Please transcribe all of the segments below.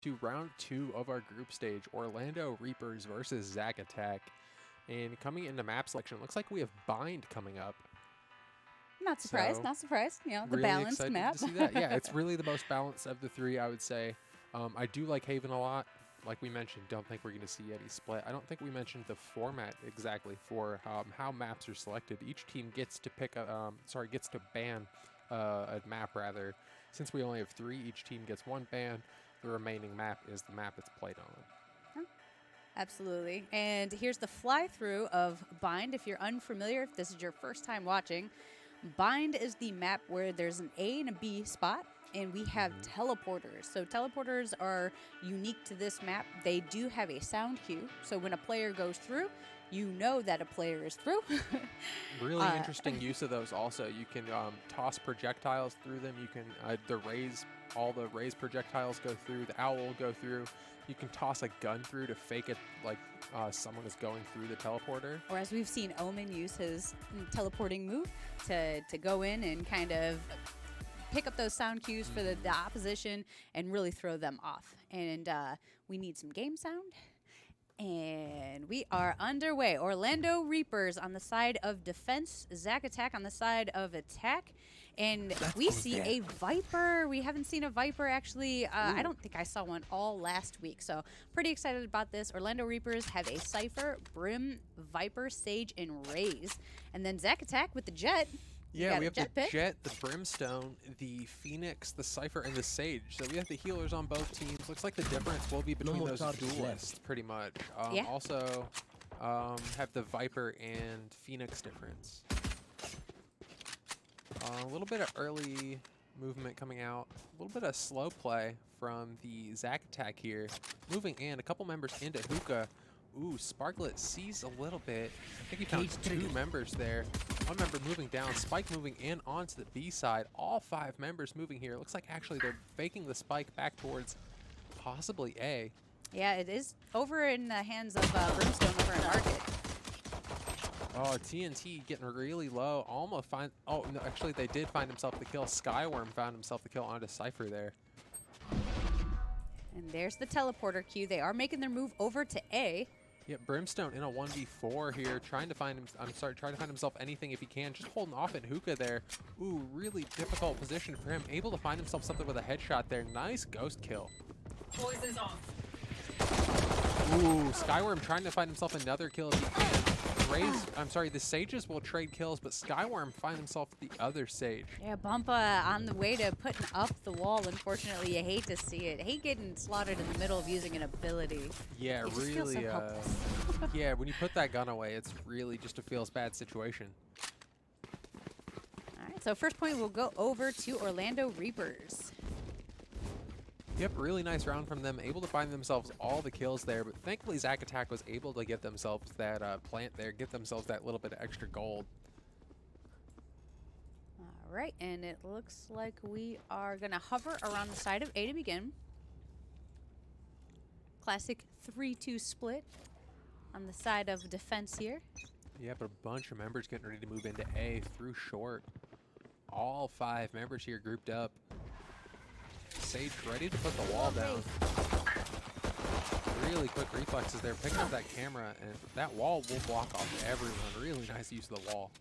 to round 2 of our group stage, Orlando Reapers versus Zack Attack. And coming into map selection, looks like we have Bind coming up. Not surprised, So, not surprised. You know, the really balanced excited map. to see that. Yeah, it's really the most balanced of the 3, I would say. I do like Haven a lot. Like we mentioned, don't think we're going to see any split. I don't think we mentioned the format exactly for how maps are selected. Each team gets to pick a, gets to ban a map rather. Since we only have 3, each team gets 1 ban. The remaining map is the map it's played on. Absolutely. And here's the fly-through of Bind. If you're unfamiliar, if this is your first time watching, Bind is the map where there's an A and a B spot, and we have teleporters. So teleporters are unique to this map. They do have a sound cue. So when a player goes through, you know that a player is through. Really interesting use of those also. You can toss projectiles through them. You can, all the raise projectiles go through. The owl will go through. You can toss a gun through to fake it like someone is going through the teleporter. Or as we've seen Omen use his teleporting move to go in and kind of pick up those sound cues for the opposition and really throw them off. And we need some game sound. And we are underway. Orlando Reapers on the side of defense, Zack Attack on the side of attack. And we see a Viper. We haven't seen a Viper actually. I don't think I saw one all last week. So pretty excited about this. Orlando Reapers have a Cypher, Brim, Viper, Sage, and Raze. And then Zack Attack with the Jet. Yeah, we have the pick. Jet, the Brimstone, the Phoenix, the Cypher, and the Sage. So we have the healers on both teams. Looks like the difference will be between those duelists, pretty much. Also, have the Viper and Phoenix difference. A little bit of early movement coming out. A little bit of slow play from the Zack Attack here. Moving in, a couple members into Hookah. Ooh, Sparklet sees a little bit. I think he found 2 members there. 1 member moving down, Spike moving in onto the B side. All 5 members moving here. Looks like actually they're faking the Spike back towards possibly A. Yeah, it is over in the hands of Brimstone over in Market. Oh, TNT getting really low. Almost find. Oh, no, actually they did find himself the kill. Skyworm found himself the kill onto Cypher there. And there's the teleporter queue. They are making their move over to A. Yep, Brimstone in a 1v4 here, trying to find himself anything if he can, just holding off in Hookah there. Ooh, really difficult position for him. Able to find himself something with a headshot there. Nice ghost kill. Poison's off. Ooh, Skyworm trying to find himself another kill if he can. The Sages will trade kills, but Skyworm find himself the other Sage. Yeah, Bumpa on the way to putting up the wall. Unfortunately, you hate to see it. Hate getting slaughtered in the middle of using an ability. Yeah, it just feels so really. helpless. Yeah, when you put that gun away, it's really just a feels bad situation. All right, so first point will go over to Orlando Reapers. Yep, really nice round from them. Able to find themselves all the kills there, but thankfully Zack Attack was able to get themselves that plant there, get themselves that little bit of extra gold. All right, and it looks like we are going to hover around the side of A to begin. Classic 3-2 split on the side of defense here. Yeah, but a bunch of members getting ready to move into A through short. All 5 members here grouped up. Sage ready to put the wall down. Really quick reflexes there, picking up that camera, and that wall will block off everyone. Really nice use of the wall.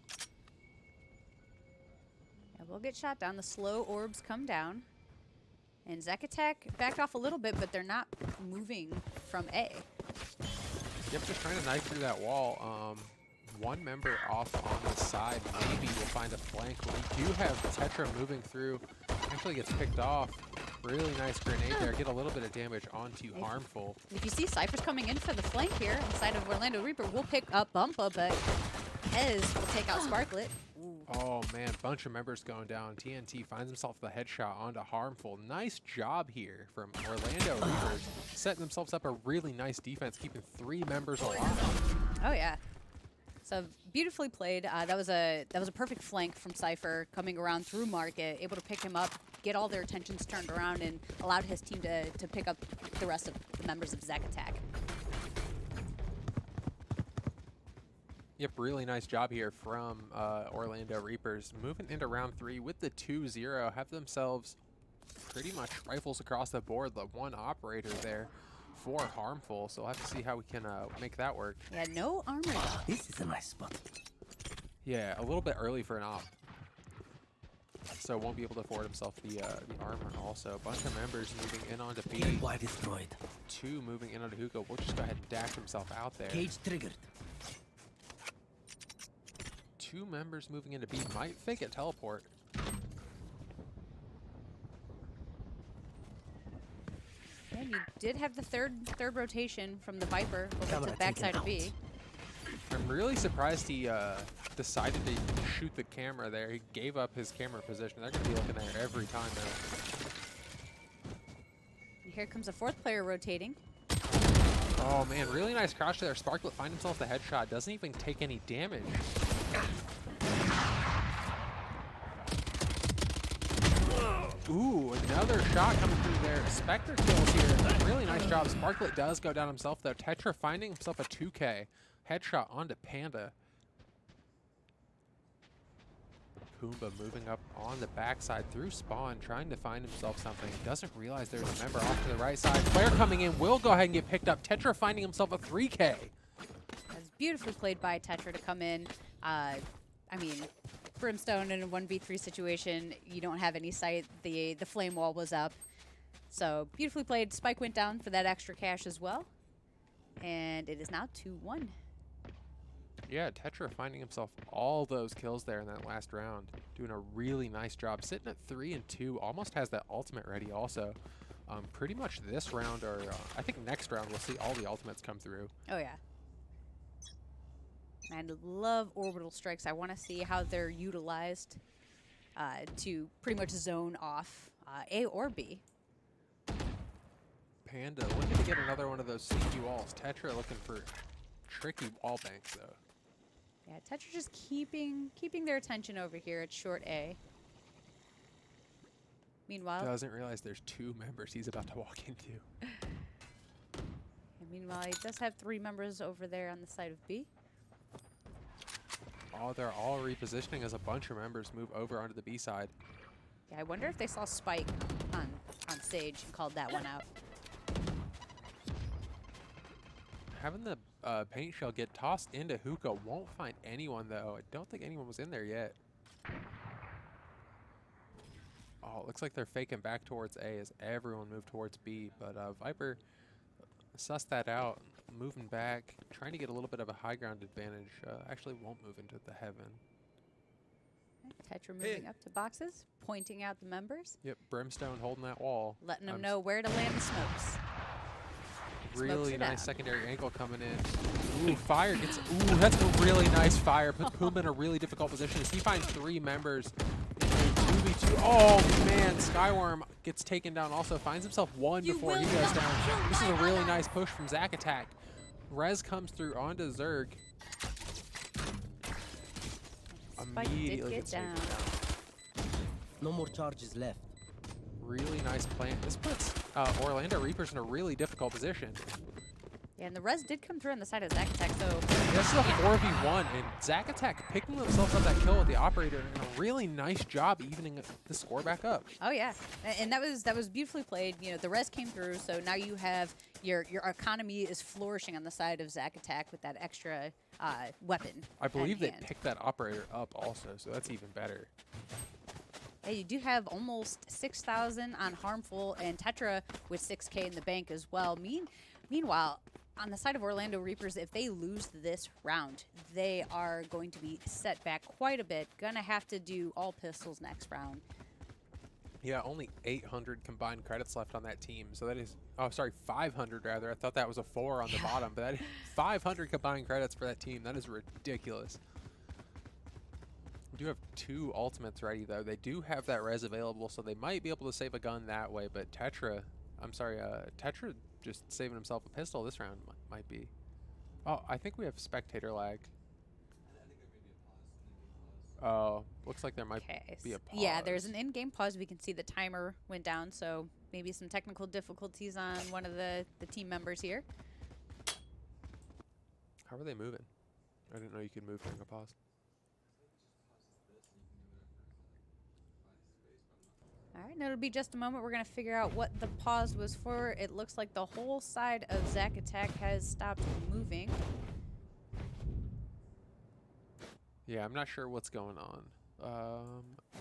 Yeah, we'll get shot down. The slow orbs come down. And Zack Attack backed off a little bit, but they're not moving from A. Yep, just trying to knife through that wall. 1 member off on the side. Maybe we'll find a flank. We do have Tetra moving through. Actually gets picked off. Really nice grenade there. Get a little bit of damage onto Harmful. If you see Cypher's coming in for the flank here on the side of Orlando Reaper, we'll pick up Bumpa, but Hez will take out Sparklet. Ooh. Oh man, bunch of members going down. TNT finds himself the headshot onto Harmful. Nice job here from Orlando Reapers. Setting themselves up a really nice defense, keeping 3 members alive. Oh yeah. So beautifully played. That was a perfect flank from Cypher coming around through Market, able to pick him up, get all their attentions turned around, and allowed his team to pick up the rest of the members of Zack Attack. Yep, really nice job here from Orlando Reapers. Moving into round 3 with the 2-0, have themselves pretty much rifles across the board. The one operator there for harmful, so we'll have to see how we can make that work. Yeah, no armor. This is a nice spot. Yeah, a little bit early for an op. So won't be able to afford himself the armor. Also, a bunch of members moving in onto B. Why destroyed? 2 moving in onto hookah. We'll just go ahead and dash himself out there. Cage triggered. 2 members moving into B. Might fake it teleport. And you did have the third rotation from the Viper over to Camera the backside taken of B. I'm really surprised he decided to shoot the camera there. He gave up his camera position. They're going to be looking there every time now. And here comes a 4th player rotating. Oh man, really nice crouch there. Sparklet finds himself the headshot. Doesn't even take any damage. Ooh, another shot coming through there. Spectre kills here. Really nice job. Sparklet does go down himself though. Tetra finding himself a 2K. Headshot onto Panda. Pumbaa moving up on the backside through spawn, trying to find himself something. Doesn't realize there's a member off to the right side. Player coming in will go ahead and get picked up. Tetra finding himself a 3K. That's beautifully played by Tetra to come in. I mean, Brimstone in a 1v3 situation, you don't have any sight. The flame wall was up. So beautifully played. Spike went down for that extra cash as well. And it is now 2-1. Yeah, Tetra finding himself all those kills there in that last round. Doing a really nice job. Sitting at 3 and 2. Almost has that ultimate ready also. Pretty much this round, or I think next round, we'll see all the ultimates come through. Oh, yeah. I love orbital strikes. I want to see how they're utilized to pretty much zone off A or B. Panda looking to get another one of those sneaky walls. Tetra looking for tricky wall banks though. Yeah, Tetra just keeping their attention over here at short A. Meanwhile, Doesn't realize there's 2 members he's about to walk into. meanwhile, he does have 3 members over there on the side of B. Oh, they're all repositioning as a bunch of members move over onto the B side. Yeah, I wonder if they saw Spike on stage and called that one out. Having the paint shell get tossed into hookah won't find anyone though. I don't think anyone was in there yet. Oh, it looks like they're faking back towards A as everyone moved towards B. But Viper sussed that out, moving back, trying to get a little bit of a high ground advantage. Actually won't move into the heaven. Tetra moving up to boxes, pointing out the members. Yep, Brimstone holding that wall. Letting them know where to land the smokes. Really it nice down. secondary angle coming in. Ooh, fire gets. Ooh, that's a really nice fire. Puts Pumbaa in a really difficult position as he finds 3 members in a 2v2. Oh man, Skyworm gets taken down. Also finds himself 1 before he goes down. This is a really nice push from Zack Attack. Rez comes through onto Zerg. Spike did get down. No more charges left. Really nice plant. This puts Orlando Reapers in a really difficult position. Yeah, and the res did come through on the side of Zack Attack, so This is a 4v1, and Zack Attack picking themselves up that kill with the operator, and a really nice job evening the score back up. oh yeah, and that was beautifully played. You know, the res came through, so now you have your economy is flourishing on the side of Zack Attack with that extra weapon. I believe at they hand. picked that operator up also, so that's even better. Yeah, you do have almost 6,000 on Harmful, and Tetra with 6K in the bank as well. Meanwhile, on the side of Orlando Reapers, if they lose this round, they are going to be set back quite a bit. Gonna have to do all pistols next round. Yeah, only 800 combined credits left on that team, so that is, oh, sorry, 500 rather. I thought that was a 4 on the bottom, but that is 500 combined credits for that team. That is ridiculous. We do have 2 ultimates ready, though. They do have that res available, so they might be able to save a gun that way, but Tetra just saving himself a pistol this round might be. Oh, I think we have spectator lag. Oh, looks like there might be a pause. Yeah, there's an in-game pause. We can see the timer went down, so maybe some technical difficulties on one of the team members here. How are they moving? I didn't know you could move during a pause. All right, and it'll be just a moment. We're going to figure out what the pause was for. It looks like the whole side of Zack Attack has stopped moving. Yeah, I'm not sure what's going on.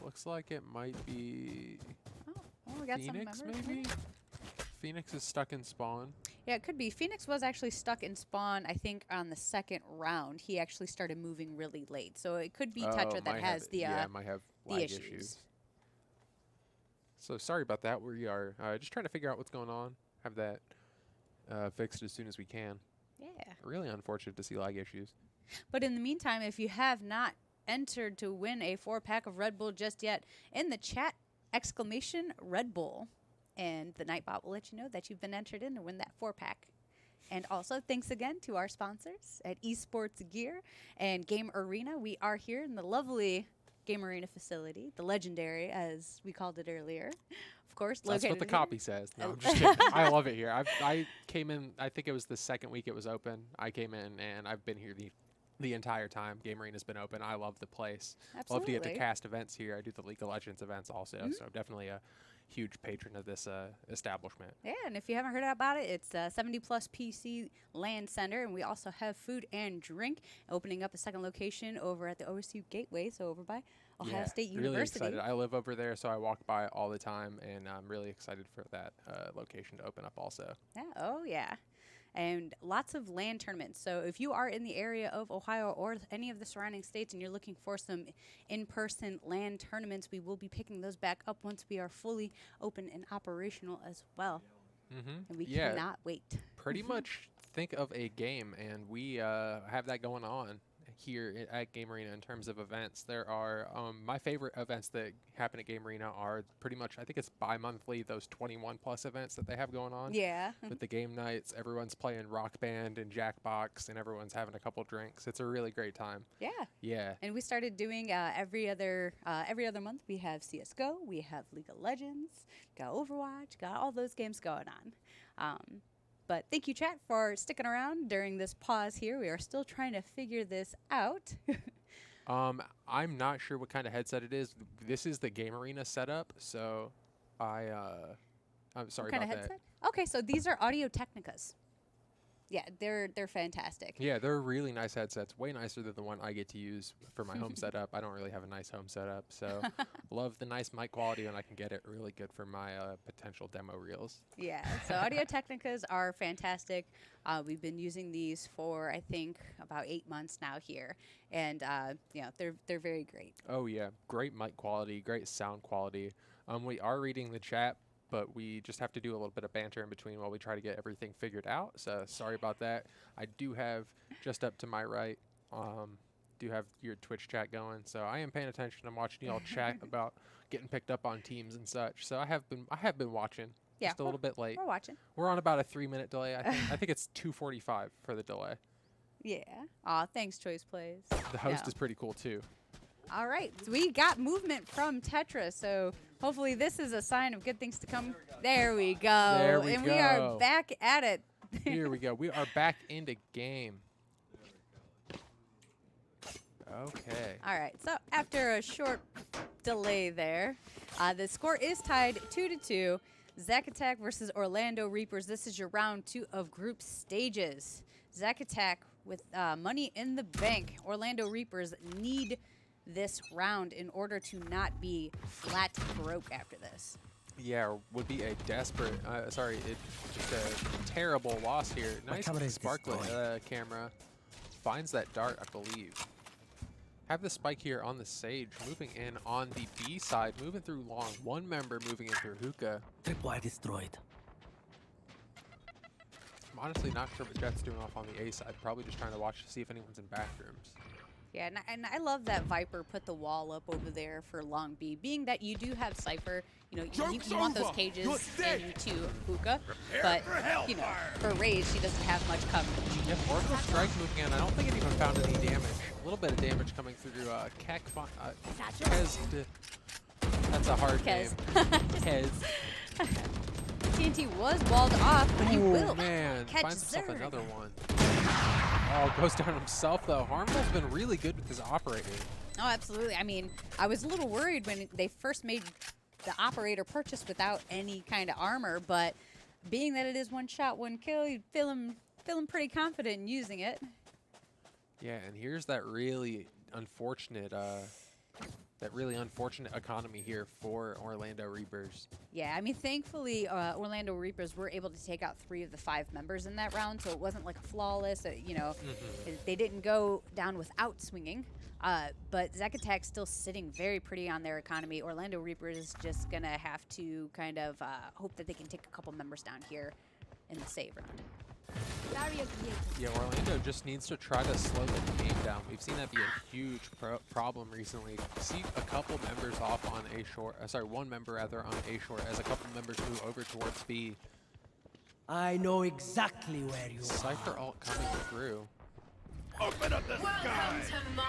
Looks like it might be Oh, well, we got Phoenix, some members. maybe? Phoenix is stuck in spawn. Yeah, it could be. Phoenix was actually stuck in spawn, I think, on the second round. He actually started moving really late. So it could be Tetra that might has have, the, yeah, might have the lag issues. issues. So sorry about that. We are just trying to figure out what's going on. Have that fixed as soon as we can. Yeah. Really unfortunate to see lag issues. But in the meantime, if you have not entered to win a 4-pack of Red Bull just yet, in the chat, exclamation Red Bull. And the Nightbot will let you know that you've been entered in to win that 4-pack. And also, thanks again to our sponsors at Esports Gear and Game Arena. We are here in the lovely Game Arena facility, the legendary, as we called it earlier. Of course, That's located what the here. copy says. No, I'm just kidding. I love it here. I came in, I think it was the second week it was open. I came in, and I've been here the entire time. Game Arena's been open. I love the place. Absolutely. Love to get to cast events here. I do the League of Legends events also, so definitely a huge patron of this establishment. Yeah, and if you haven't heard about it, it's 70-plus PC LAN Center, and we also have food and drink, opening up a second location over at the OSU Gateway, so over by Ohio State really University. excited. I live over there, so I walk by all the time, and I'm really excited for that location to open up also. Yeah, oh yeah. And lots of LAN tournaments. So if you are in the area of Ohio or any of the surrounding states and you're looking for some in-person LAN tournaments, we will be picking those back up once we are fully open and operational as well. And we cannot wait. Pretty much think of a game, and we have that going on here at Game Arena in terms of events. There are my favorite events that happen at Game Arena are pretty much, I think it's bi-monthly, those 21-plus events that they have going on. Yeah. With the game nights, everyone's playing Rock Band and Jackbox, and everyone's having a couple drinks. It's a really great time. Yeah. Yeah. And we started doing every other month. We have CS:GO, we have League of Legends, got Overwatch, got all those games going on. But thank you, chat, for sticking around during this pause here. We are still trying to figure this out. I'm not sure what kind of headset it is. This is the Game Arena setup, so I'm sorry What kind about of that. headset? Okay, so these are Audio Technicas. Yeah, they're fantastic. Yeah, they're really nice headsets. Way nicer than the one I get to use for my home setup. I don't really have a nice home setup, so love the nice mic quality, and I can get it really good for my potential demo reels. Yeah, so Audio Technicas are fantastic. We've been using these for, I think, about 8 months now here, and they're very great. Oh yeah, great mic quality, great sound quality. We are reading the chat, but we just have to do a little bit of banter in between while we try to get everything figured out. So sorry about that. I do have just up to my right, do have your Twitch chat going. So I am paying attention. I'm watching y'all chat about getting picked up on teams and such. So I have been watching. Yeah, just a little bit late. We're watching. We're on about a 3-minute delay. I think it's 2:45 for the delay. Yeah. Aw, thanks, Choice Plays. The host No. is pretty cool too. All right, so we got movement from Tetra, so hopefully this is a sign of good things to come. There we go. There we and we are go. back at it. Here we go. We are back into game. Okay. All right, so after a short delay there, the score is tied 2-2. Zack Attack versus Orlando Reapers. This is your round 2 of group stages. Zack Attack with money in the bank. Orlando Reapers need this round in order to not be flat broke after this. Yeah, would be a desperate, just a terrible loss here. Nice camera is sparklet camera. Finds that dart, I believe. Have the spike here on the Sage, moving in on the B side, moving through long. One member moving in through hookah. Tripwire destroyed. I'm honestly not sure what Jet's doing off on the A side. Probably just trying to watch to see if anyone's in bathrooms. Yeah, and I love that Viper put the wall up over there for long B. Being that you do have Cypher, you want those cages into hookah, but, for Raze, she doesn't have much coverage. Yep, Orbital Strike moving in. I don't think it even found any damage. A little bit of damage coming through Keck. Kez. That's a hard name. Kez. Kez. TNT was walled off, but he will Man, catch finds himself Zerg. another one. Oh, goes down himself though. Harmful's been really good with his operating. Oh, absolutely. I mean, I was a little worried when they first made the operator purchased without any kind of armor, but being that it is one shot, one kill, you feeling pretty confident in using it. Yeah, and here's that really unfortunate economy here for Orlando Reapers. Yeah, I mean, thankfully, Orlando Reapers were able to take out 3 of the 5 members in that round, so it wasn't like a flawless, they didn't go down without swinging. But Zack Attack still sitting very pretty on their economy. Orlando Reapers is just going to have to kind of hope that they can take a couple members down here in the save round. Yeah, Orlando just needs to try to slow the game down. We've seen that be a huge problem recently. See a couple members off on A short, one member rather on A short as a couple members move over towards B. I know exactly where you are. Cypher ult coming through. Open up the sky! To my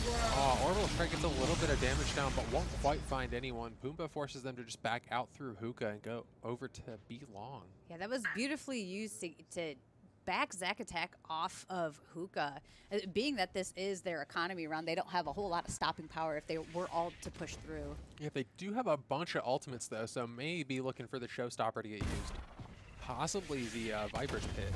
world. Orbital Strike gets a little bit of damage down, but won't quite find anyone. Pumbaa forces them to just back out through hookah and go over to B long. Yeah, that was beautifully used to back Zack Attack off of hookah. Being that this is their economy round, they don't have a whole lot of stopping power if they were all to push through. Yeah, they do have a bunch of ultimates though, so maybe looking for the showstopper to get used. Possibly the Viper's Pit.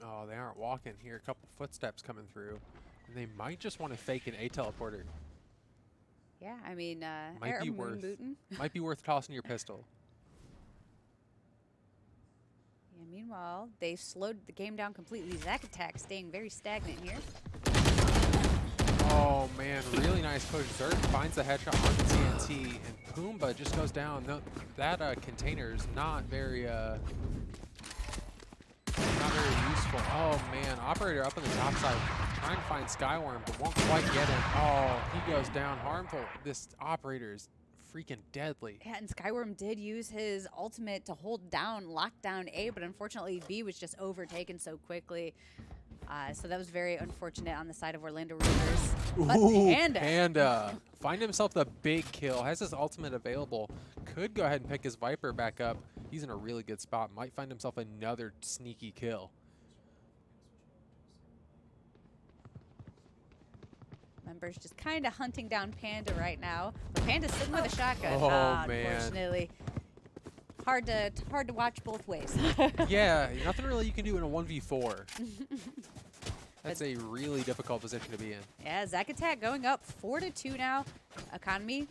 Oh, they aren't walking here. A couple footsteps coming through. And they might just want to fake an A teleporter. Yeah, I mean, Might be might be worth tossing your pistol. Yeah, meanwhile, they slowed the game down completely. Zack Attack staying very stagnant here. Oh man, really nice push. Zerk finds the headshot on the TNT, and Pumbaa just goes down. No, that container is not very useful. Oh man, operator up on the top side, trying to find Skyworm, but won't quite get him. Oh, he goes down. Harmful. This operator is freaking deadly. Yeah, and Skyworm did use his ultimate to hold down, lock down A, but unfortunately B was just overtaken so quickly. So that was very unfortunate on the side of Orlando Reapers. But Panda find himself the big kill. Has his ultimate available. Could go ahead and pick his Viper back up. He's in a really good spot. Might find himself another sneaky kill. Members just kind of hunting down Panda right now. But Panda's sitting with a shotgun. Oh, man. Unfortunately. Hard to watch both ways. Yeah, nothing really you can do in a 1v4. That's a really difficult position to be in. Yeah, Zack Attack going up 4-2 now. Economy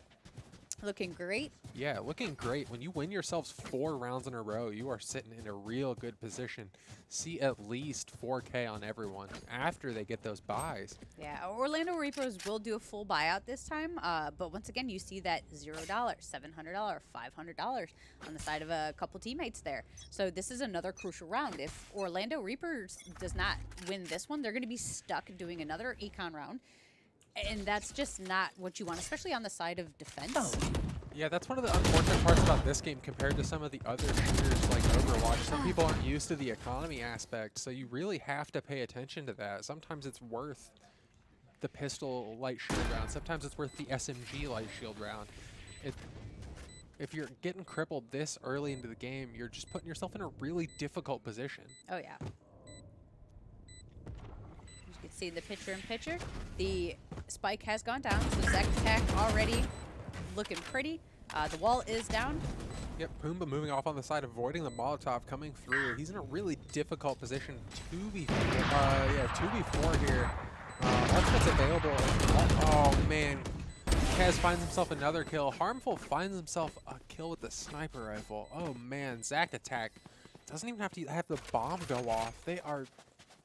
looking great. Yeah, looking great. When you win yourselves 4 rounds in a row, you are sitting in a real good position. See at least 4K on everyone after they get those buys. Yeah, Orlando Reapers will do a full buyout this time, but once again, you see that $0, $700, $500 on the side of a couple teammates there. So this is another crucial round. If Orlando Reapers does not win this one, they're going to be stuck doing another econ round, and that's just not what you want, especially on the side of defense. Yeah, that's one of the unfortunate parts about this game compared to some of the other shooters like Overwatch. Some people aren't used to the economy aspect, so you really have to pay attention to that. Sometimes it's worth the pistol light shield round. Sometimes it's worth the SMG light shield round. If you're getting crippled this early into the game, you're just putting yourself in a really difficult position. Oh, yeah. As you can see in the picture-in-picture, the spike has gone down, so Zack Attack already looking pretty. The wall is down. Yep, Pumbaa moving off on the side, avoiding the Molotov coming through. He's in a really difficult position. 2v4 here. Ultimate's available. Oh, man. Kez finds himself another kill. Harmful finds himself a kill with the sniper rifle. Oh, man. Zack Attack doesn't even have to have the bomb go off. They are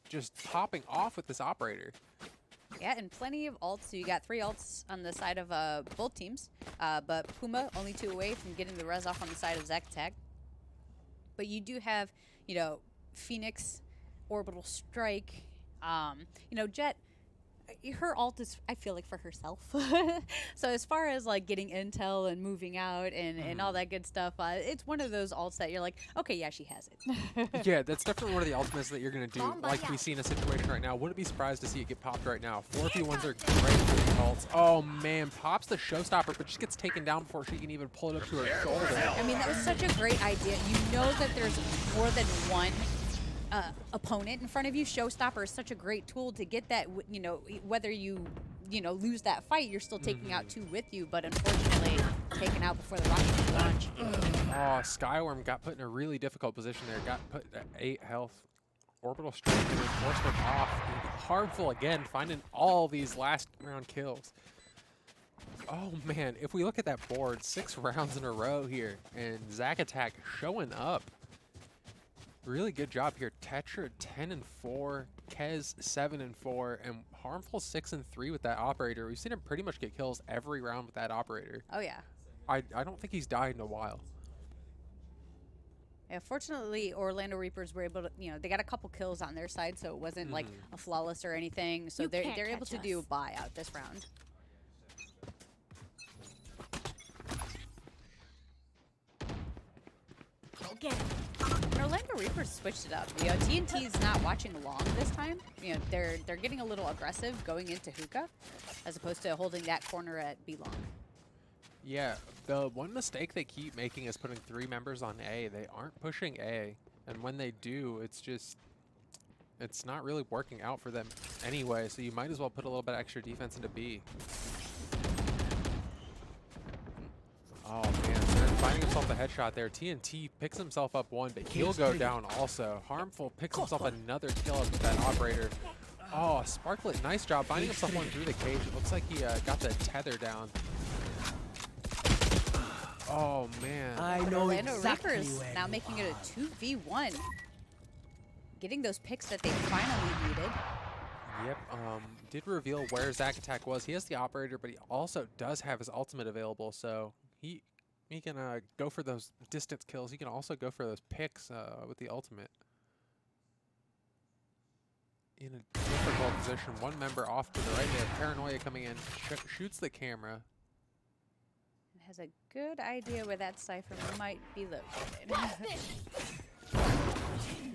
just popping off with this operator. Yeah, and plenty of ults. So you got 3 ults on the side of both teams. But Pumbaa only 2 away from getting the res off on the side of Zack Attack. But you do have, Phoenix, Orbital Strike. Jet, her ult is, I feel like, for herself. So as far as like getting intel and moving out and all that good stuff, it's one of those ults that you're like, okay, yeah, she has it. Yeah, that's definitely one of the ultimates that you're going to do. Like we see in a situation right now. Wouldn't be surprised to see it get popped right now. 4v1s are great for the ults. Oh, man. Pops the showstopper, but just gets taken down before she can even pull it up to her shoulder. I mean, that was such a great idea. You know that there's more than one opponent in front of you. Showstopper is such a great tool to get that, whether you you know, lose that fight, you're still taking out 2 with you, but unfortunately taken out before the rocket can launch. Oh, Skyworm got put in a really difficult position there. Got put at 8 health. Orbital Strike and Reinforcement off. And Harmful again, finding all these last round kills. Oh man, if we look at that board, 6 rounds in a row here, and Zack Attack showing up. Really good job here. Tetra 10-4, Kez 7-4, and Harmful 6-3 with that operator. We've seen him pretty much get kills every round with that operator. Oh yeah. I don't think he's died in a while. Yeah, fortunately, Orlando Reapers were able to, you know, they got a couple kills on their side, so it wasn't like a flawless or anything. So they're able to do a buyout this round. Go get him. And Orlando Reapers switched it up. You know, TNT's not watching long this time. You know, they're getting a little aggressive going into hookah, as opposed to holding that corner at B long. Yeah, the one mistake they keep making is putting 3 members on A. They aren't pushing A, and when they do, it's not really working out for them anyway, so you might as well put a little bit extra defense into B. Oh man, Zerg finding himself a headshot there. TNT picks himself up 1, but he'll go down also. Harmful picks himself another kill up with that operator. Oh, Sparklet, nice job finding himself one through the cage. It looks like he got the tether down. Oh man. I know Orlando exactly Reapers where now you making are. it a 2v1. Getting those picks that they finally needed. Yep, did reveal where Zack Attack was. He has the operator, but he also does have his ultimate available, so he can go for those distance kills. He can also go for those picks with the ultimate. In a difficult position, 1 member off to the right there. Paranoia coming in, shoots the camera. Has a good idea where that Cypher might be located.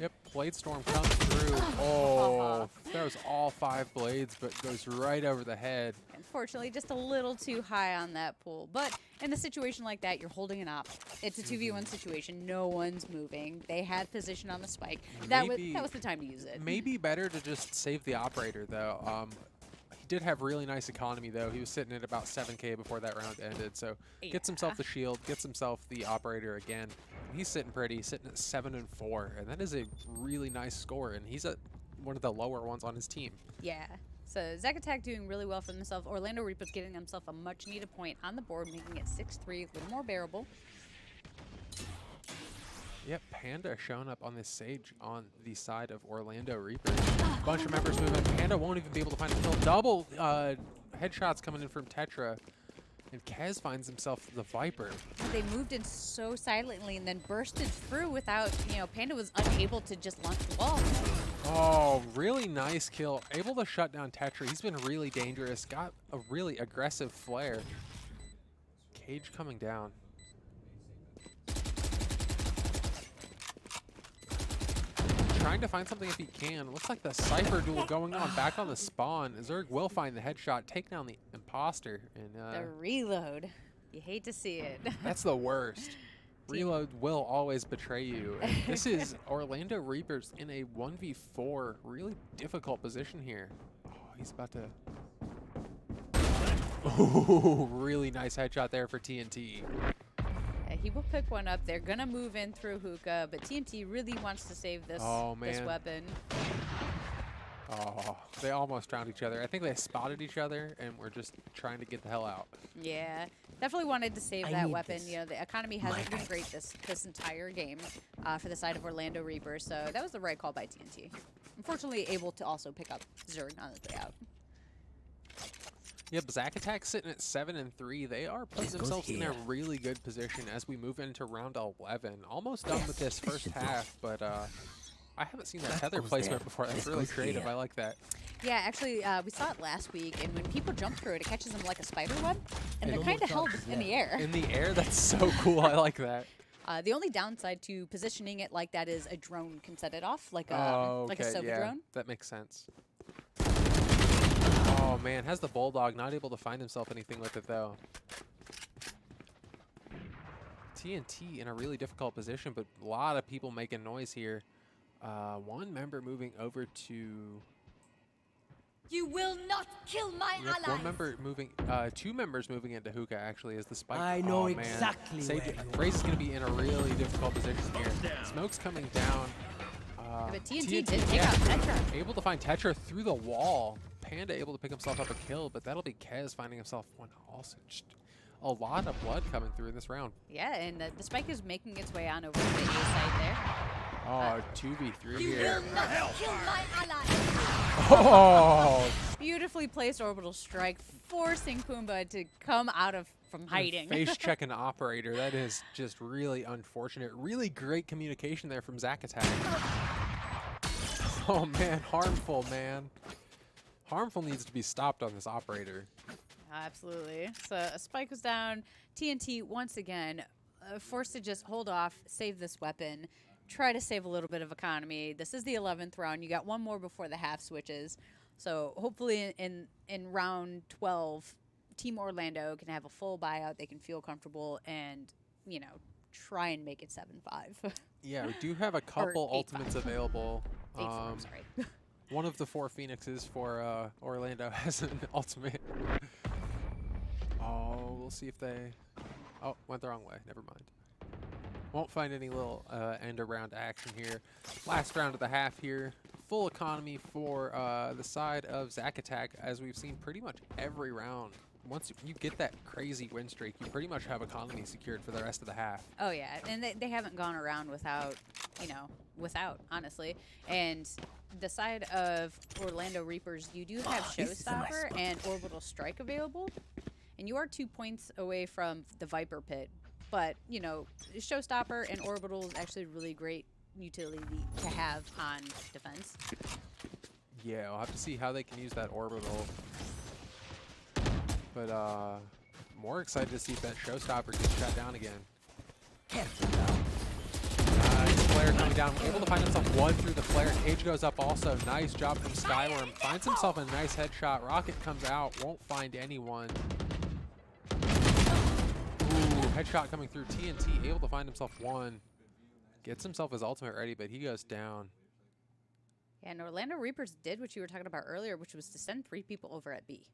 Yep, Blade Storm comes through. Oh, throws all 5 blades, but goes right over the head. Unfortunately, just a little too high on that pool. But in a situation like that, you're holding an op. It's a 2v1 situation. No one's moving. They had position on the spike. That was the time to use it. Maybe better to just save the operator, though. He did have really nice economy, though. He was sitting at about 7K before that round ended. So gets himself the shield, gets himself the operator again. He's sitting pretty. He's sitting at 7-4, and that is a really nice score. And he's at one of the lower ones on his team. Yeah. So Zack Attack doing really well for himself. Orlando Reapers getting himself a much-needed point on the board, making it 6-3, a little more bearable. Yep, Panda showing up on this Sage on the side of Orlando Reapers. Bunch of members moving. Panda won't even be able to find a kill. Double headshots coming in from Tetra. And Kez finds himself the Viper. They moved in so silently and then bursted through without, you know, Panda was unable to just launch the wall. Oh, really nice kill. Able to shut down Tetra. He's been really dangerous. Got a really aggressive flare. Cage coming down. Trying to find something if he can. Looks like the Cypher duel going on back on the spawn. Zerg will find the headshot, take down the imposter. And The reload. You hate to see it. that's the worst. Reload will always betray you. And this is Orlando Reapers in a 1v4. Really difficult position here. Oh, he's about to... Oh, really nice headshot there for TNT. He will pick one up. They're going to move in through hookah, but TNT really wants to save this, this weapon. Oh, they almost found each other. I think they spotted each other and were just trying to get the hell out. Yeah, definitely wanted to save that weapon. this. You know, the economy hasn't been great this entire game for the side of Orlando Reapers, so that was the right call by TNT. Unfortunately, able to also pick up Zerg on his way out. Yep, Zack Attack sitting at 7-3. They are putting themselves in a really good position as we move into round 11. Almost done with this first half, but I haven't seen that tether placement before. That's really creative. I like that. Yeah, actually, we saw it last week, and when people jump through it, it catches them like a spider web, and they're kind of held in the air. In the air? That's so cool. I like that. The only downside to positioning it like that is a drone can set it off, like a Sova drone. That makes sense. Oh man, has the Bulldog, not able to find himself anything with it though. TNT in a really difficult position, but a lot of people making noise here. One member moving over to You will not kill my Yep, allies. one member moving, two members moving into hookah actually is the spike. I know Oh, man. exactly Sage, where you Race is going to be in a really difficult position here. Smoke's coming down. But TNT did take out Tetra. Able to find Tetra through the wall. Panda able to pick himself up a kill, but that'll be Kez finding himself one also. Just a lot of blood coming through in this round. Yeah, and the spike is making its way on over to the A side there. Oh, 2v3 You here. will not kill my allies. Oh, Beautifully placed orbital strike, forcing Pumbaa to come out of from hiding. face check an operator. That is just really unfortunate. Really great communication there from Zack Attack. Oh man, harmful man. Harmful needs to be stopped on this operator. Absolutely. So a spike was down. TNT once again forced to just hold off, save this weapon, try to save a little bit of economy. This is the 11th round. You got one more before the half switches. So hopefully in round 12, Team Orlando can have a full buyout. They can feel comfortable and, you know, try and make it 7-5. Yeah, we do have a couple 8-5. ultimates available. 8-4, I'm sorry. One of the 4 Phoenixes for Orlando has an ultimate. Oh, we'll see if they... Oh, went the wrong way. Never mind. Won't find any little end-around action here. Last round of the half here. Full economy for the side of Zack Attack, as we've seen pretty much every round. Once you get that crazy win streak, you pretty much have economy secured for the rest of the half. Oh, yeah. And they haven't gone around without, you know, honestly. And the side of Orlando Reapers, you do have this is a nice Showstopper and Orbital Strike available. And you are 2 points away from the Viper Pit. But, you know, Showstopper and Orbital is actually really great utility to have on defense. Yeah, we'll have to see how they can use that orbital. But more excited to see if that Showstopper gets shut down again. Careful now. Nice flare coming down, able to find himself one through the flare. Cage goes up also. Nice job from Skyworm. Finds himself a nice headshot. Rocket comes out, won't find anyone. Ooh, headshot coming through. TNT able to find himself one. Gets himself his ultimate ready, but he goes down. Yeah, and Orlando Reapers did what you were talking about earlier, which was to send 3 people over at B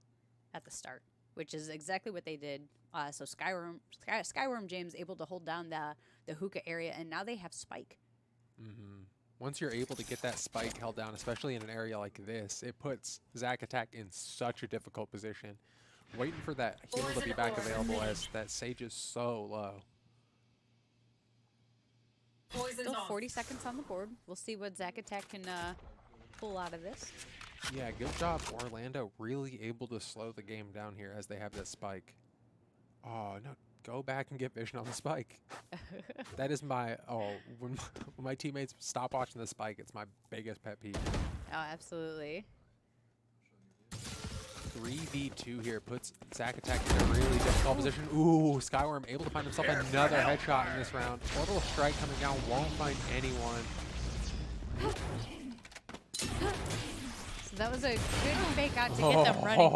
at the start, which is exactly what they did. So Skyworm James able to hold down the hookah area, and now they have Spike. Once you're able to get that spike held down, especially in an area like this, it puts Zack Attack in such a difficult position. Waiting for that heal to be back available as that Sage is so low. Still 40 seconds on the board. We'll see what Zack Attack can pull out of this. Yeah, good job, Orlando. Really able to slow the game down here as they have that spike. Oh, no. Go back and get vision on the spike. That is my... Oh, when my teammates stop watching the spike, it's my biggest pet peeve. Oh, absolutely. 3v2 here puts Zack Attack in a really difficult position. Ooh, Skyworm able to find himself another headshot in this round. Orbital Strike coming down, won't find anyone. So that was a good fake out to get them running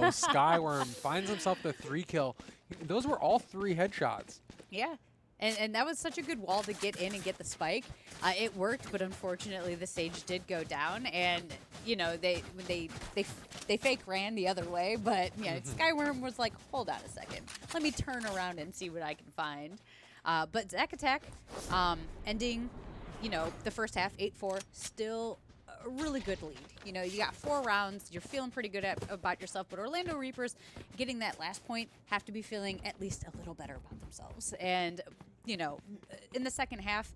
back. Skyworm finds himself the 3 kill. Those were all 3 headshots. Yeah. And that was such a good wall to get in and get the spike. It worked, but unfortunately the Sage did go down, and you know they fake ran the other way. But yeah, Skyworm was like, hold on a second, let me turn around and see what I can find. But Zack Attack, ending, you know, the first half 8-4, still a really good lead. You know, you got 4 rounds, you're feeling pretty good about yourself, but Orlando Reapers getting that last point have to be feeling at least a little better about themselves. And, you know, in the second half,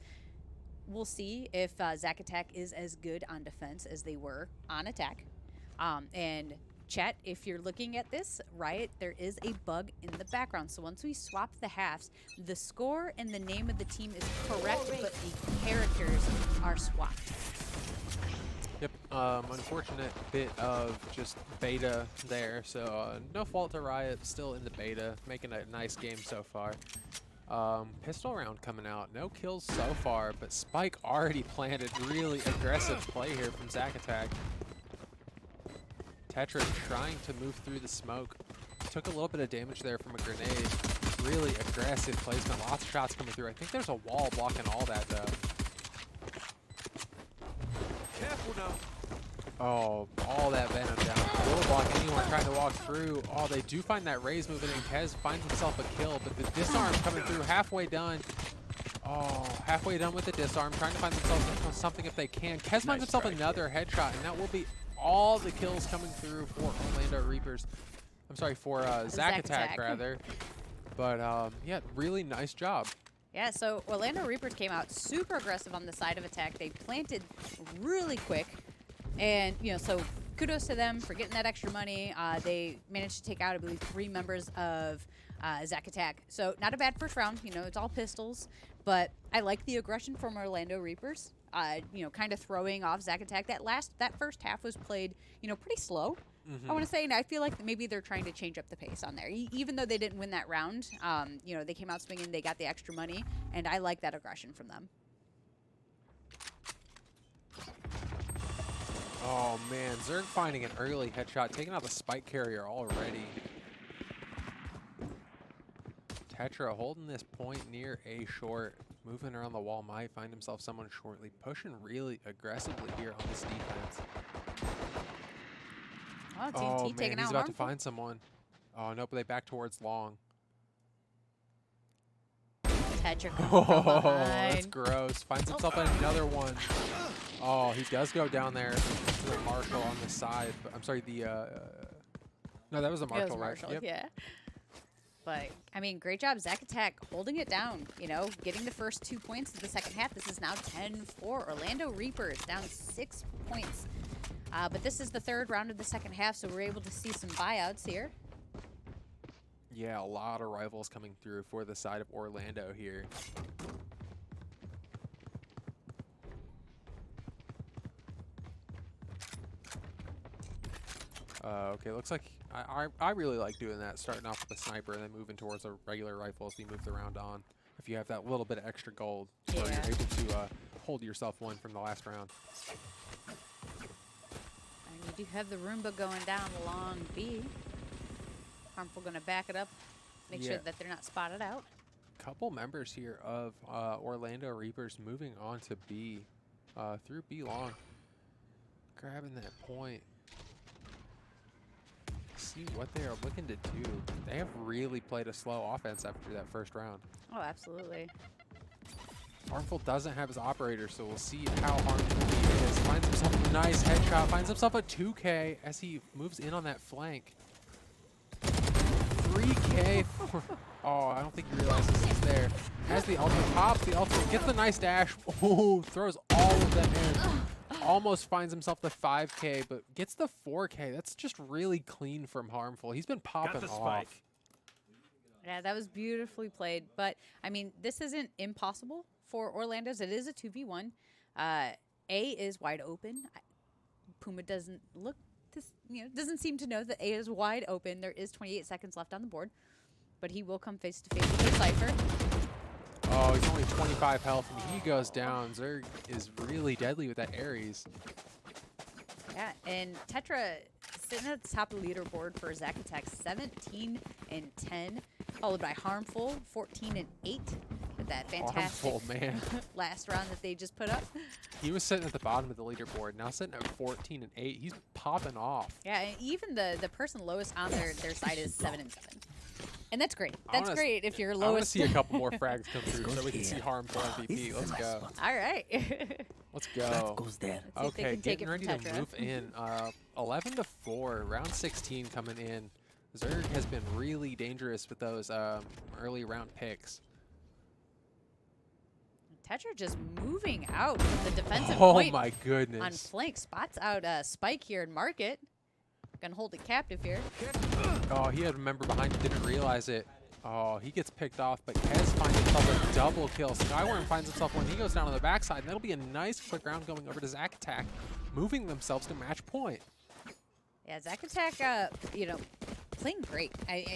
we'll see if Zack Attack is as good on defense as they were on attack. And chat, if you're looking at this, right, there is a bug in the background. So once we swap the halves, the score and the name of the team is correct, but the characters are swapped. Yep, unfortunate bit of just beta there, so no fault to Riot, still in the beta, making a nice game so far. Pistol round coming out, no kills so far, but Spike already planted. Really aggressive play here from Zack Attack. Tetra trying to move through the smoke. Took a little bit of damage there from a grenade. Really aggressive placement, lots of shots coming through. I think there's a wall blocking all that though. Careful now. Oh, all that venom down block anyone trying to walk through. Oh, they do find that Raze moving in. Kez finds himself a kill, but the disarm coming through halfway done. Oh, halfway done with the disarm, trying to find themselves something if they can. Kez finds himself another headshot, and that will be all the kills coming through for Orlando Reapers. I'm sorry, for Zack Attack rather. But yeah, really nice job. Yeah, so Orlando Reapers came out super aggressive on the side of attack. They planted really quick. And, you know, so kudos to them for getting that extra money. They managed to take out, I believe, 3 members of Zack Attack. So not a bad first round. You know, it's all pistols. But I like the aggression from Orlando Reapers. You know, kind of throwing off Zack Attack. That first half was played, you know, pretty slow. I want to say, and I feel like maybe they're trying to change up the pace on there. Even though they didn't win that round, you know, they came out swinging, they got the extra money, and I like that aggression from them. Oh man, Zerg finding an early headshot, taking out the spike carrier already. Tetra holding this point near A short, moving around the wall, might find himself someone shortly, pushing really aggressively here on this defense. Oh, TNT Oh man, taking he's out about Harmful. to find someone. Oh no, but they back towards long. Tetra coming Oh, from that's behind. gross. Finds himself another one. Oh, he does go down there to the Marshall on the side. But I'm sorry, the no, that was the It Marshall, was right? Marshall, Yep. yeah. But, I mean, great job, Zack Attack, holding it down, you know, getting the first 2 points of the second half. This is now 10-4. Orlando Reapers down 6 points. But this is the third round of the second half, so we're able to see some buyouts here. Yeah, a lot of rivals coming through for the side of Orlando here. Okay, looks like I really like doing that, starting off with a sniper and then moving towards a regular rifle as you move the round on. If you have that little bit of extra gold, or you're Yeah. able to hold yourself one from the last round. And you do have the Roomba going down along B. Harmful going to back it up, make sure Yeah. that they're not spotted out. Couple members here of Orlando Reapers moving on to B, through B long, grabbing that point. See what they are looking to do. They have really played a slow offense after that first round. Oh, absolutely. Harmful doesn't have his operator, so we'll see how harmful he is. Finds himself a nice headshot, finds himself a 2K as he moves in on that flank. 3K for, oh, I don't think he realizes he's there. Has the ultimate, pops the ultimate, gets the nice dash. Ooh, throws all of them in. Almost finds himself the 5K, but gets the 4K. That's just really clean from Harmful. He's been popping the off. spike. Yeah, that was beautifully played. But, I mean, this isn't impossible for Orlando's. It is a 2v1. A is wide open. Puma doesn't look, doesn't seem to know that A is wide open. There is 28 seconds left on the board. But he will come face to face with the Cypher. Oh, he's only 25 health, and he goes down. Zerg is really deadly with that Ares. Yeah, and Tetra sitting at the top of the leaderboard for Zack Attack, 17 and 10, followed by Harmful, 14 and 8. With that fantastic Harmful, man. last round that they just put up. He was sitting at the bottom of the leaderboard, now sitting at 14 and 8. He's popping off. Yeah, and even the person lowest on their side is 7 and 7. And that's great. I That's wanna great if you're I want to lowest. see a couple more frags come through so goes we can see here. Harmful MVP. Let's go. All right. Let's That go. goes there. Let's see if they Okay, can take getting it ready from to Tetra. move in. 11 to 4, round 16 coming in. Zerg has been really dangerous with those early round picks. Tetra just moving out from the defensive Oh point my on goodness. flank. Spots out Spike here in Market. Gonna hold it captive here. Oh, he had a member behind him, didn't realize it. Oh, he gets picked off, but Kez finds himself a double kill. Skyworm finds himself one. He goes down on the backside, and that'll be a nice quick round going over to Zack Attack, moving themselves to match point. Yeah, Zack Attack, playing great.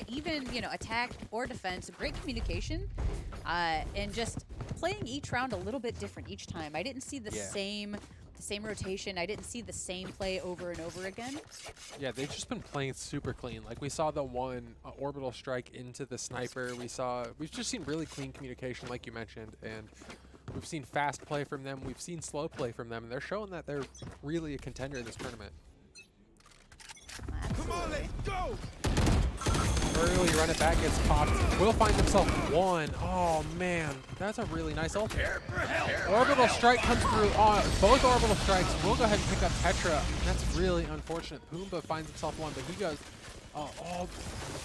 Even, attack or defense, great communication, and just playing each round a little bit different each time. I didn't see the same rotation. I didn't see the same play over and over again. Yeah, they've just been playing super clean. Like we saw the one orbital strike into the sniper. We've just seen really clean communication, like you mentioned, and we've seen fast play from them. We've seen slow play from them, and they're showing that they're really a contender in this tournament. Absolutely. let's go. Early run it back gets popped. Will find himself one. Oh man, that's a really nice ultimate. Orbital strike comes through on both orbital strikes. We'll go ahead and pick up Tetra. That's really unfortunate. Pumbaa finds himself one, but he goes.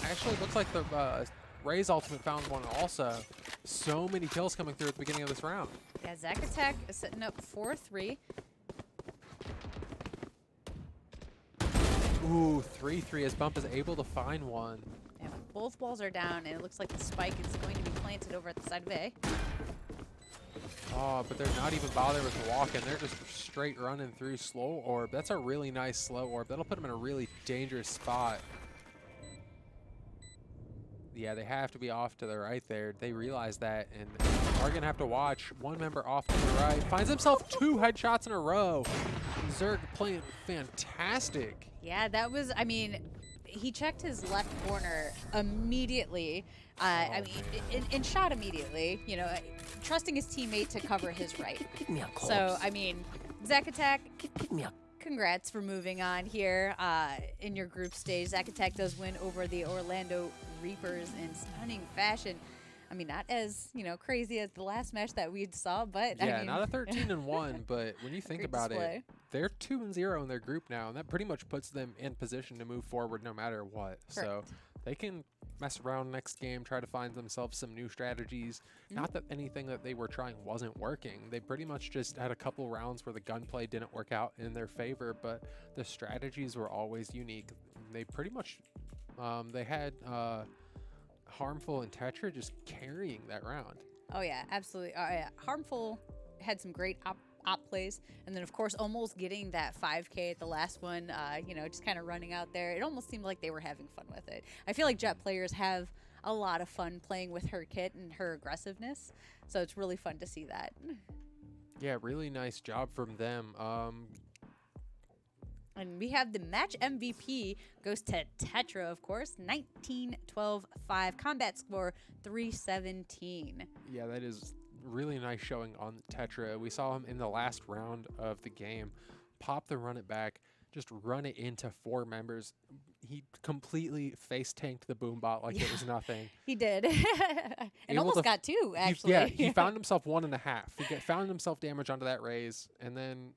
Actually, it looks like the Ray's ultimate found one also. So many kills coming through at the beginning of this round. Yeah, Zack Attack is setting up 4-3. Ooh, 3-3 as Bump is able to find one. Yeah, both walls are down, and it looks like the spike is going to be planted over at the side of A. Oh, but they're not even bothered with walking. They're just straight running through slow orb. That's a really nice slow orb. That'll put them in a really dangerous spot. Yeah, they have to be off to the right there. They realize that and are going to have to watch. One member off to the right. Finds himself 2 headshots in a row. Zerg playing fantastic. Yeah, that was, I mean, he checked his left corner immediately. I mean, and shot immediately, you know, trusting his teammate to cover his right. Give me a corpse. So, I mean, Zack Attack, Give me a congrats for moving on here in your group stage. Zack Attack does win over the Orlando Reapers in stunning fashion. I mean, not as, you know, crazy as the last match that we saw, but Yeah, I mean, not a 13-1, but when you think Great about display. it, they're 2-0 in their group now, and that pretty much puts them in position to move forward no matter what. So Correct. they can mess around next game, try to find themselves some new strategies. Not that anything that they were trying wasn't working. They pretty much just had a couple rounds where the gunplay didn't work out in their favor, but the strategies were always unique. They pretty much, they had Harmful and Tetra just carrying that round. Oh yeah, absolutely. Yeah. Harmful had some great op plays, and then of course almost getting that 5K at the last one. You know, just kind of running out there. It almost seemed like they were having fun with it. I feel like Jet players have a lot of fun playing with her kit and her aggressiveness, so it's really fun to see that. Yeah, really nice job from them. And we have the match MVP goes to Tetra, of course, 19-12-5, combat score 317. Yeah, that is really nice showing on Tetra. We saw him in the last round of the game. Pop the run it back, just run it into 4 members. He completely face tanked the boom bot like it was nothing. He did. And Able almost to got 2, actually. He found himself 1.5. He found himself damage onto that raise, and then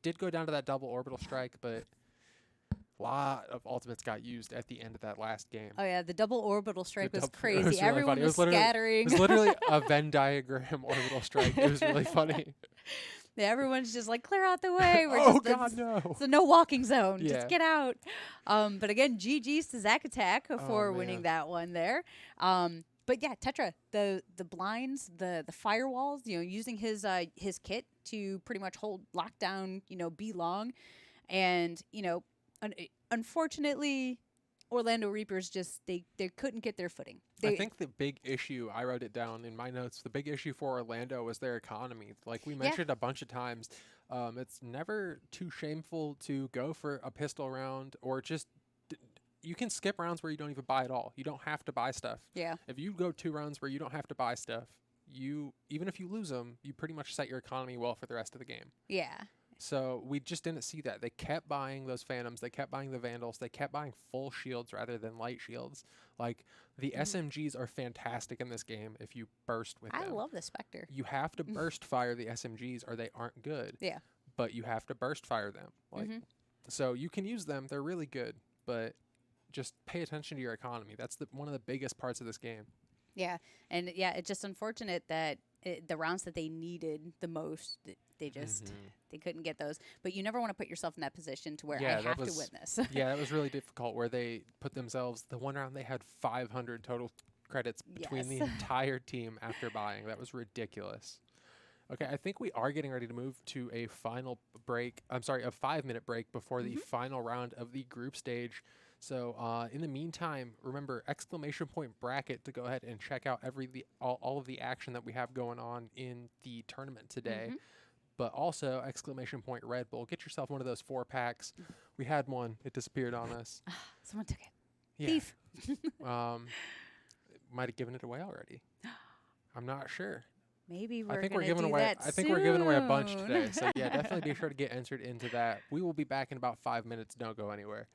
did go down to that double orbital strike, but a lot of ultimates got used at the end of that last game. Oh yeah, the double orbital strike was It crazy. was really Everyone funny. was scattering. It was literally a Venn diagram orbital strike. It was really funny. Yeah, everyone's just like, clear out the way. Oh God, no! It's a no walking zone. Yeah. Just get out. But again, GG's to Zack Attack for winning man. that one there. But yeah, Tetra, the blinds, the firewalls, you know, using his kit to pretty much hold lockdown, you know, B long, and you know, unfortunately, Orlando Reapers just they couldn't get their footing. I think the big issue, I wrote it down in my notes, the big issue for Orlando was their economy. Like we mentioned a bunch of times, it's never too shameful to go for a pistol round or just you can skip rounds where you don't even buy at all. You don't have to buy stuff. Yeah. If you go 2 rounds where you don't have to buy stuff, even if you lose them, you pretty much set your economy well for the rest of the game. Yeah. So we just didn't see that. They kept buying those Phantoms. They kept buying the Vandals. They kept buying full shields rather than light shields. Like, the SMGs are fantastic in this game if you burst with them. I love the Spectre. You have to burst fire the SMGs or they aren't good. Yeah. But you have to burst fire them. Like, so you can use them. They're really good. But just pay attention to your economy. That's one of the biggest parts of this game. Yeah. And yeah, it's just unfortunate that the rounds that they needed the most, they just they couldn't get those. But you never want to put yourself in that position to where I have to win this. Yeah, that was really difficult where they put themselves, the one round they had 500 total credits between the entire team after buying. That was ridiculous. Okay, I think we are getting ready to move to a final break. I'm sorry, a 5-minute break before the final round of the group stage. So in the meantime, remember exclamation point bracket to go ahead and check out all of the action that we have going on in the tournament today. But also exclamation point Red Bull. Get yourself one of those 4-packs. We had one. It disappeared on us. Someone took it. Yeah. Thief. Might have given it away already. I'm not sure. Maybe we're I think gonna we're giving do away. that I think we're giving away a bunch soon. today. So yeah, definitely be sure to get entered into that. We will be back in about 5 minutes. Don't go anywhere.